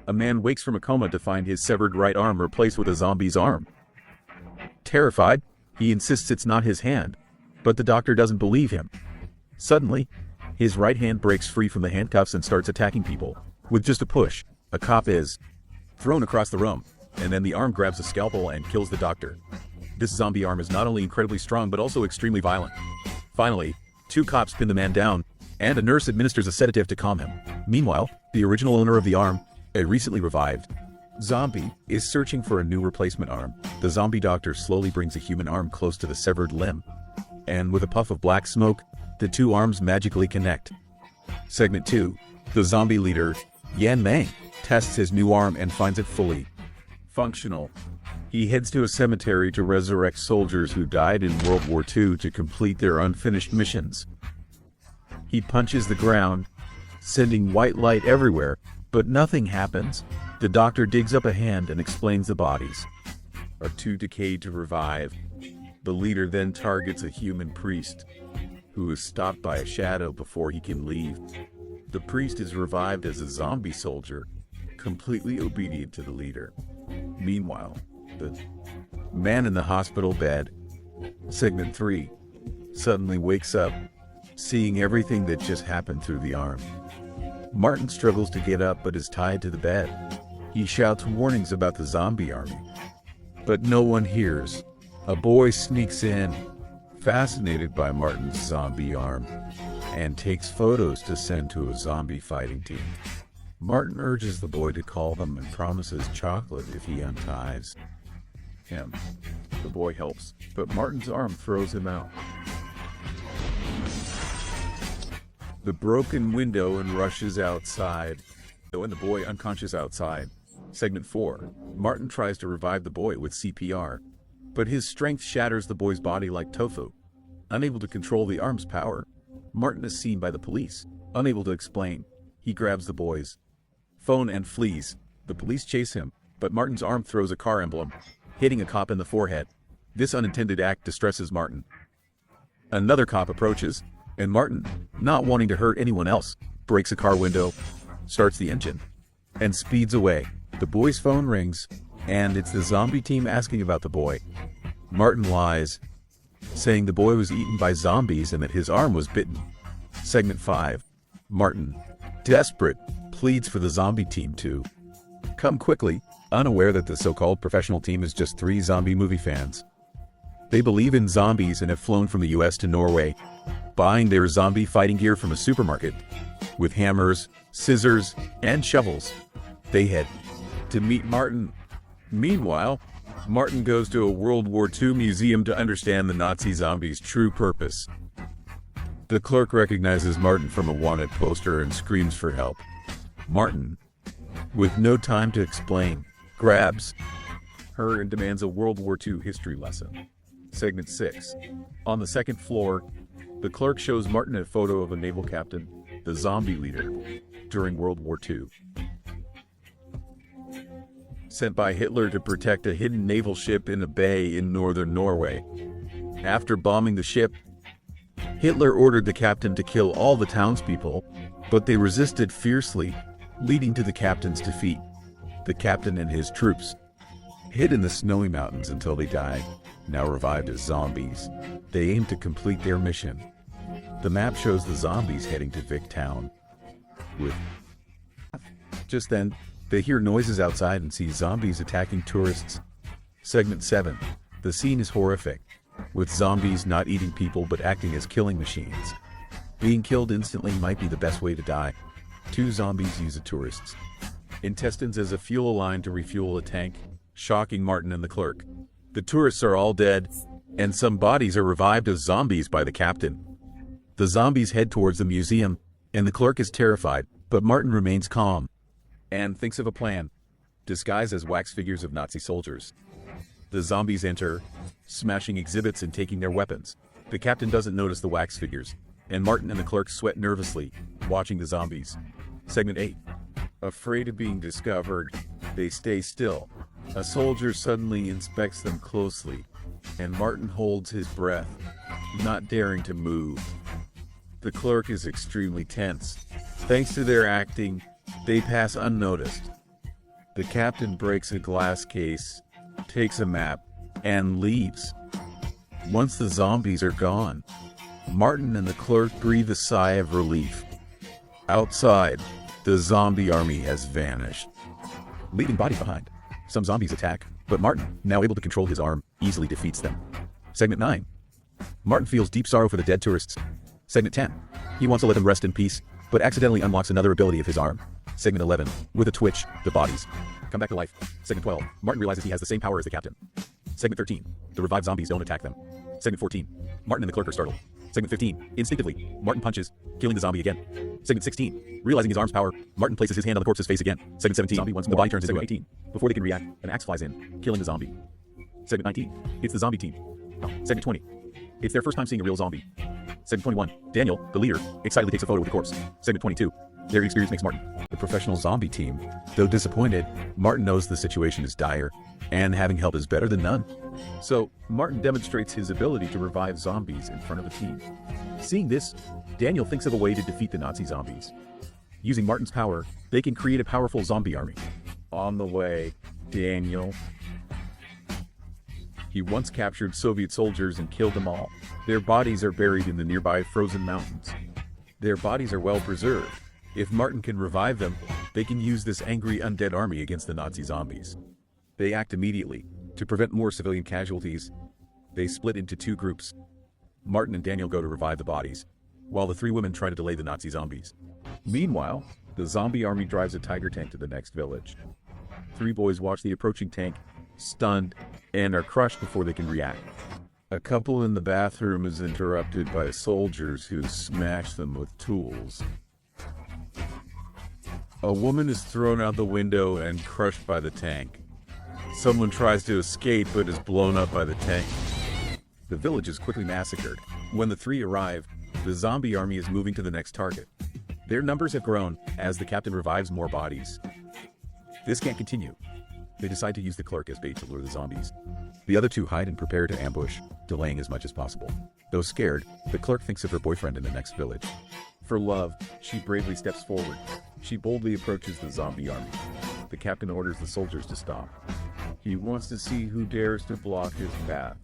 A man wakes from a coma to find his severed right arm replaced with a zombie's arm. Terrified, he insists it's not his hand, but the doctor doesn't believe him. Suddenly, his right hand breaks free from the handcuffs and starts attacking people. With just a push, a cop is thrown across the room, and then the arm grabs a scalpel and kills the doctor. This zombie arm is not only incredibly strong but also extremely violent. Finally, 2 cops pin the man down, and a nurse administers a sedative to calm him. Meanwhile, the original owner of the arm, a recently revived zombie, is searching for a new replacement arm. The zombie doctor slowly brings a human arm close to the severed limb, and with a puff of black smoke, the 2 arms magically connect. Segment 2. The zombie leader, Yan Meng, tests his new arm and finds it fully functional. He heads to a cemetery to resurrect soldiers who died in World War II to complete their unfinished missions. He punches the ground, sending white light everywhere, but nothing happens. The doctor digs up a hand and explains the bodies are too decayed to revive. The leader then targets a human priest, who is stopped by a shadow before he can leave. The priest is revived as a zombie soldier, completely obedient to the leader. Meanwhile, the man in the hospital bed, segment 3, suddenly wakes up, seeing everything that just happened through the arm. Martin struggles to get up but is tied to the bed. He shouts warnings about the zombie army, but no one hears. A boy sneaks in, fascinated by Martin's zombie arm, and takes photos to send to a zombie fighting team. Martin urges the boy to call them and promises chocolate if he unties him. The boy helps, but Martin's arm throws him out the broken window and rushes outside, and the boy unconscious outside. Segment 4. Martin tries to revive the boy with CPR, but his strength shatters the boy's body like tofu. Unable to control the arm's power, Martin is seen by the police. Unable to explain, he grabs the boy's phone and flees. The police chase him, but Martin's arm throws a car emblem, hitting a cop in the forehead. This unintended act distresses Martin. Another cop approaches, and Martin, not wanting to hurt anyone else, breaks a car window, starts the engine, and speeds away. The boy's phone rings, and it's the zombie team asking about the boy. Martin lies, saying the boy was eaten by zombies and that his arm was bitten. Segment 5. Martin, desperate, pleads for the zombie team to come quickly, unaware that the so-called professional team is just 3 zombie movie fans. They believe in zombies and have flown from the US to Norway, buying their zombie fighting gear from a supermarket. With hammers, scissors, and shovels, they head to meet Martin. Meanwhile, Martin goes to a World War II museum to understand the Nazi zombies' true purpose. The clerk recognizes Martin from a wanted poster and screams for help. Martin, with no time to explain, grabs her and demands a World War II history lesson. Segment 6. On the 2nd floor, the clerk shows Martin a photo of a naval captain, the zombie leader, during World War II. Sent by Hitler to protect a hidden naval ship in a bay in northern Norway. After bombing the ship, Hitler ordered the captain to kill all the townspeople, but they resisted fiercely, leading to the captain's defeat. The captain and his troops hid in the snowy mountains until they died, now revived as zombies. They aim to complete their mission. The map shows the zombies heading to Vic Town. Just then, they hear noises outside and see zombies attacking tourists. Segment 7. The scene is horrific, with zombies not eating people but acting as killing machines. Being killed instantly might be the best way to die. 2 zombies use the tourists' intestines as a fuel line to refuel a tank, shocking Martin and the clerk. The tourists are all dead, and some bodies are revived as zombies by the captain. The zombies head towards the museum, and the clerk is terrified, but Martin remains calm and thinks of a plan, disguised as wax figures of Nazi soldiers. The zombies enter, smashing exhibits and taking their weapons. The captain doesn't notice the wax figures, and Martin and the clerk sweat nervously, watching the zombies. Segment 8. Afraid of being discovered, they stay still. A soldier suddenly inspects them closely, and Martin holds his breath, not daring to move. The clerk is extremely tense. Thanks to their acting, they pass unnoticed. The captain breaks a glass case, takes a map, and leaves. Once the zombies are gone, Martin and the clerk breathe a sigh of relief. Outside, the zombie army has vanished, leaving bodies behind. Some zombies attack, but Martin, now able to control his arm, easily defeats them. Segment 9. Martin feels deep sorrow for the dead tourists. Segment 10. He wants to let them rest in peace, but accidentally unlocks another ability of his arm. Segment 11. With a twitch, the bodies come back to life. Segment 12. Martin realizes he has the same power as the captain. Segment 13. The revived zombies don't attack them. Segment 14. Martin and the clerk are startled. Segment 15. Instinctively, Martin punches, killing the zombie again. Segment 16. Realizing his arm's power, Martin places his hand on the corpse's face again. Segment 17. Zombie once more. The body turns into 18. Before they can react, an axe flies in, killing the zombie. Segment 19. It's the zombie team. Segment 20. It's their first time seeing a real zombie. Segment 21. Daniel, the leader, excitedly takes a photo with the corpse. Segment 22. Their experience makes Martin the professional zombie team. Though disappointed, Martin knows the situation is dire, and having help is better than none. So, Martin demonstrates his ability to revive zombies in front of the team. Seeing this, Daniel thinks of a way to defeat the Nazi zombies. Using Martin's power, they can create a powerful zombie army. On the way, Daniel. He once captured Soviet soldiers and killed them all. Their bodies are buried in the nearby frozen mountains. Their bodies are well preserved. If Martin can revive them, they can use this angry undead army against the Nazi zombies. They act immediately. To prevent more civilian casualties, they split into two groups. Martin and Daniel go to revive the bodies, while the three women try to delay the Nazi zombies. Meanwhile, the zombie army drives a tiger tank to the next village. Three boys watch the approaching tank, stunned, and are crushed before they can react. A couple in the bathroom is interrupted by soldiers who smash them with tools. A woman is thrown out the window and crushed by the tank. Someone tries to escape but is blown up by the tank. The village is quickly massacred. When the three arrive, the zombie army is moving to the next target. Their numbers have grown as the captain revives more bodies. This can't continue. They decide to use the clerk as bait to lure the zombies. The other two hide and prepare to ambush, delaying as much as possible. Though scared, the clerk thinks of her boyfriend in the next village. For love, she bravely steps forward. She boldly approaches the zombie army. The captain orders the soldiers to stop. He wants to see who dares to block his path.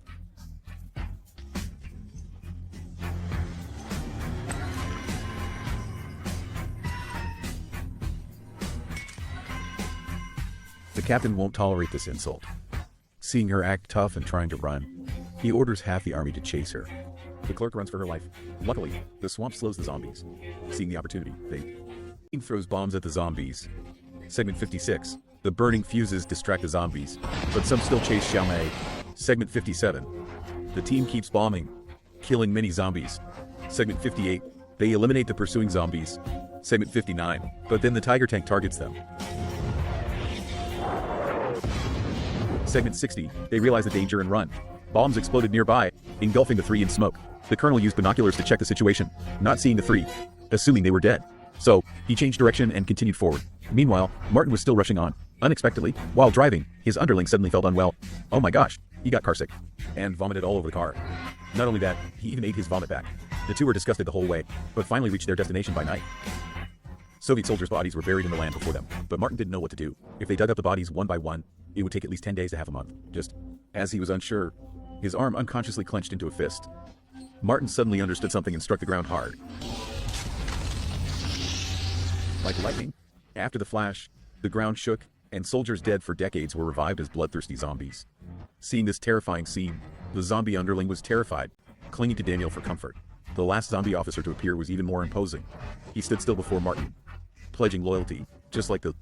The captain won't tolerate this insult. Seeing her act tough and trying to run, he orders half the army to chase her. The clerk runs for her life. Luckily, the swamp slows the zombies. Seeing the opportunity, they throws bombs at the zombies. Segment 56. The burning fuses distract the zombies, but some still chase Xiaomei. Segment 57. The team keeps bombing, killing many zombies. Segment 58. They eliminate the pursuing zombies. Segment 59. But then the tiger tank targets them. Segment 60. They realize the danger and run. Bombs exploded nearby, engulfing the three in smoke. The colonel used binoculars to check the situation, not seeing the three, assuming they were dead. So, he changed direction and continued forward. Meanwhile, Martin was still rushing on. Unexpectedly, while driving, his underling suddenly felt unwell. Oh my gosh, he got carsick and vomited all over the car. Not only that, he even ate his vomit back. The two were disgusted the whole way, but finally reached their destination by night. Soviet soldiers' bodies were buried in the land before them, but Martin didn't know what to do. If they dug up the bodies one by one, it would take at least 10 days to half a month. Just as he was unsure, his arm unconsciously clenched into a fist. Martin suddenly understood something and struck the ground hard. Like lightning, after the flash, the ground shook, and soldiers dead for decades were revived as bloodthirsty zombies. Seeing this terrifying scene, the zombie underling was terrified, clinging to Daniel for comfort. The last zombie officer to appear was even more imposing. He stood still before Martin, pledging loyalty, just like the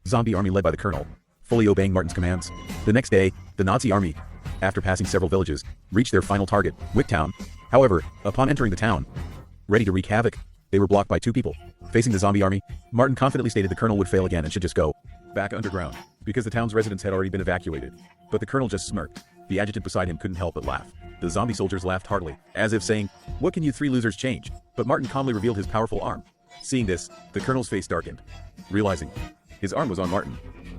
zombie army led by the colonel, fully obeying Martin's commands. The next day, the Nazi army, after passing several villages, reached their final target, Wicktown. However, upon entering the town, ready to wreak havoc, they were blocked by two people. Facing the zombie army, Martin confidently stated the colonel would fail again and should just go back underground, because the town's residents had already been evacuated. But the colonel just smirked. The adjutant beside him couldn't help but laugh. The zombie soldiers laughed heartily, as if saying, "What can you three losers change?" But Martin calmly revealed his powerful arm. Seeing this, the colonel's face darkened, realizing his arm was on Martin.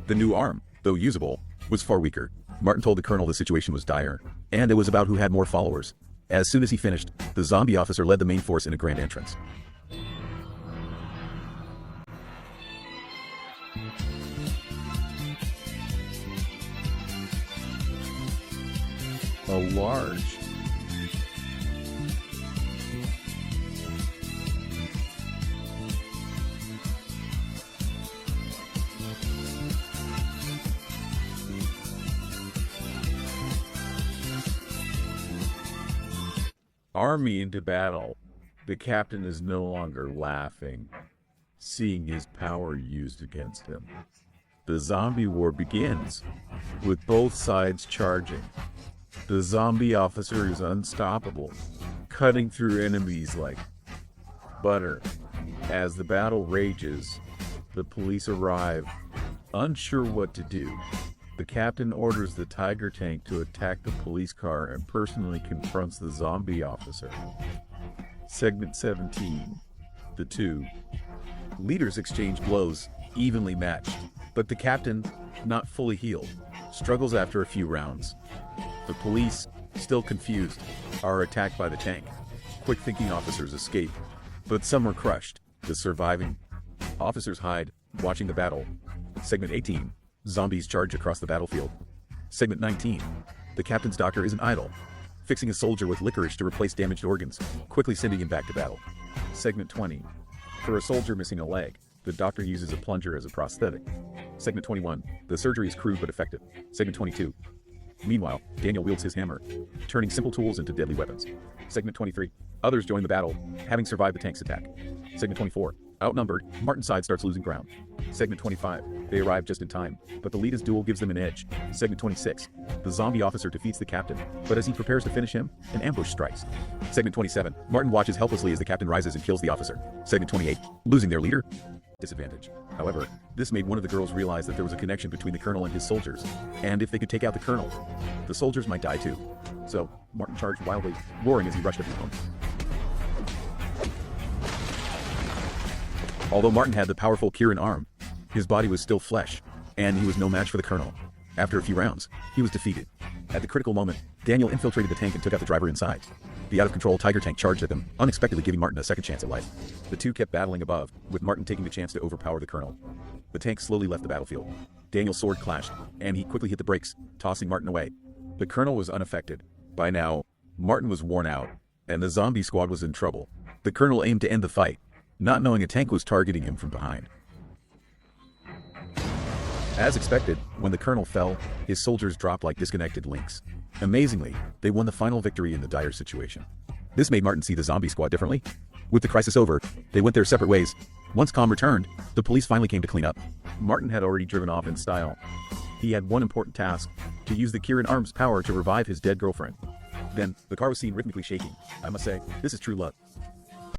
The new arm, though usable, was far weaker. Martin told the colonel the situation was dire, and it was about who had more followers. As soon as he finished, the zombie officer led the main force in a grand entrance. a large army into battle. The captain is no longer laughing, seeing his power used against him. The zombie war begins, with both sides charging. The zombie officer is unstoppable, cutting through enemies like butter. As the battle rages, the police arrive, unsure what to do. The captain orders the Tiger tank to attack the police car and personally confronts the zombie officer. Segment 17. The two leaders exchange blows, evenly matched, but the captain, not fully healed, struggles after a few rounds. The police, still confused, are attacked by the tank. Quick-thinking officers escape, but some are crushed. The surviving officers hide, watching the battle. Segment 18. Zombies charge across the battlefield. Segment 19. The captain's doctor isn't idle, fixing a soldier with licorice to replace damaged organs, quickly sending him back to battle. Segment 20. For a soldier missing a leg, the doctor uses a plunger as a prosthetic. Segment 21. The surgery is crude but effective. Segment 22. Meanwhile, Daniel wields his hammer, turning simple tools into deadly weapons. Segment 23. Others join the battle, having survived the tank's attack. Segment 24. Outnumbered, Martin's side starts losing ground. Segment 25. They arrive just in time, but the leader's duel gives them an edge. Segment 26. The zombie officer defeats the captain, but as he prepares to finish him, an ambush strikes. Segment 27. Martin watches helplessly as the captain rises and kills the officer. Segment 28. Losing their leader? Disadvantage. However, this made one of the girls realize that there was a connection between the colonel and his soldiers, and if they could take out the colonel, the soldiers might die too. So, Martin charged wildly, roaring as he rushed at the opponent. Although Martin had the powerful Kirin arm, his body was still flesh, and he was no match for the colonel. After a few rounds, he was defeated. At the critical moment, Daniel infiltrated the tank and took out the driver inside. The out-of-control Tiger tank charged at them, unexpectedly giving Martin a second chance at life. The two kept battling above, with Martin taking the chance to overpower the colonel. The tank slowly left the battlefield. Daniel's sword clashed, and he quickly hit the brakes, tossing Martin away. The colonel was unaffected. By now, Martin was worn out, and the zombie squad was in trouble. The colonel aimed to end the fight, not knowing a tank was targeting him from behind. As expected, when the colonel fell, his soldiers dropped like disconnected links. Amazingly, they won the final victory in the dire situation. This made Martin see the zombie squad differently. With the crisis over, they went their separate ways. Once calm returned, the police finally came to clean up. Martin had already driven off in style. He had one important task, to use the Kirin arm's power to revive his dead girlfriend. Then, the car was seen rhythmically shaking. I must say, this is true love.